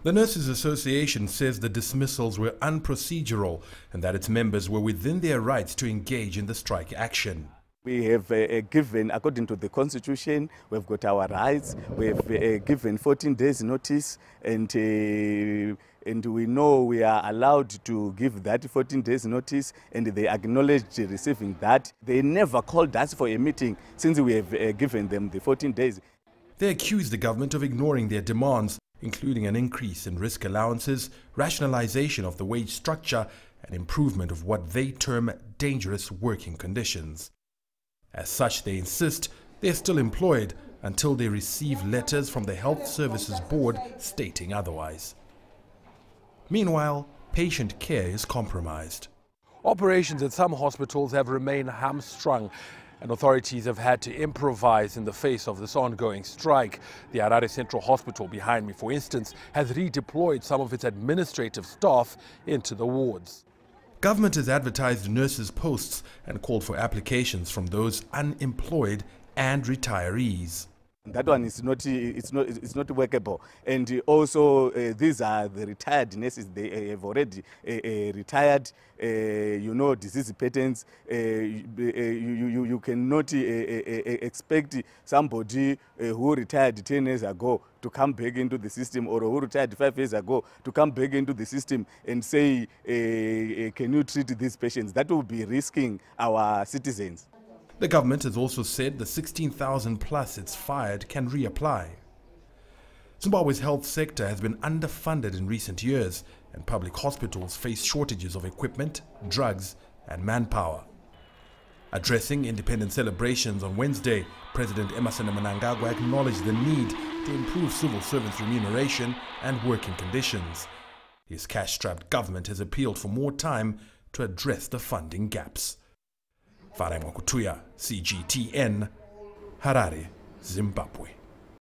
The Nurses Association says the dismissals were unprocedural and that its members were within their rights to engage in the strike action. We have given, according to the Constitution, we've got our rights. We've given 14 days notice, and we know we are allowed to give that 14 days notice, and they acknowledged receiving that. They never called us for a meeting since we have given them the 14 days. They accused the government of ignoring their demands, including an increase in risk allowances, rationalization of the wage structure, and improvement of what they term dangerous working conditions. As such, they insist they are still employed until they receive letters from the Health Services Board stating otherwise. Meanwhile, patient care is compromised. Operations at some hospitals have remained hamstrung, and authorities have had to improvise in the face of this ongoing strike. The Harare Central Hospital behind me, for instance, has redeployed some of its administrative staff into the wards. Government has advertised nurses' posts and called for applications from those unemployed and retirees. That one is it's not workable, and also these are the retired nurses. They have already retired. You know, disease patterns. You cannot expect somebody who retired 10 years ago to come back into the system, or who retired 5 years ago to come back into the system and say, can you treat these patients? That will be risking our citizens. The government has also said the 16,000 plus it's fired can reapply. Zimbabwe's health sector has been underfunded in recent years, and public hospitals face shortages of equipment, drugs, and manpower. Addressing independent celebrations on Wednesday, President Emmerson Mnangagwa acknowledged the need to improve civil servants' remuneration and working conditions. His cash-strapped government has appealed for more time to address the funding gaps. Farai Mwakutuya, CGTN, Harare, Zimbabwe.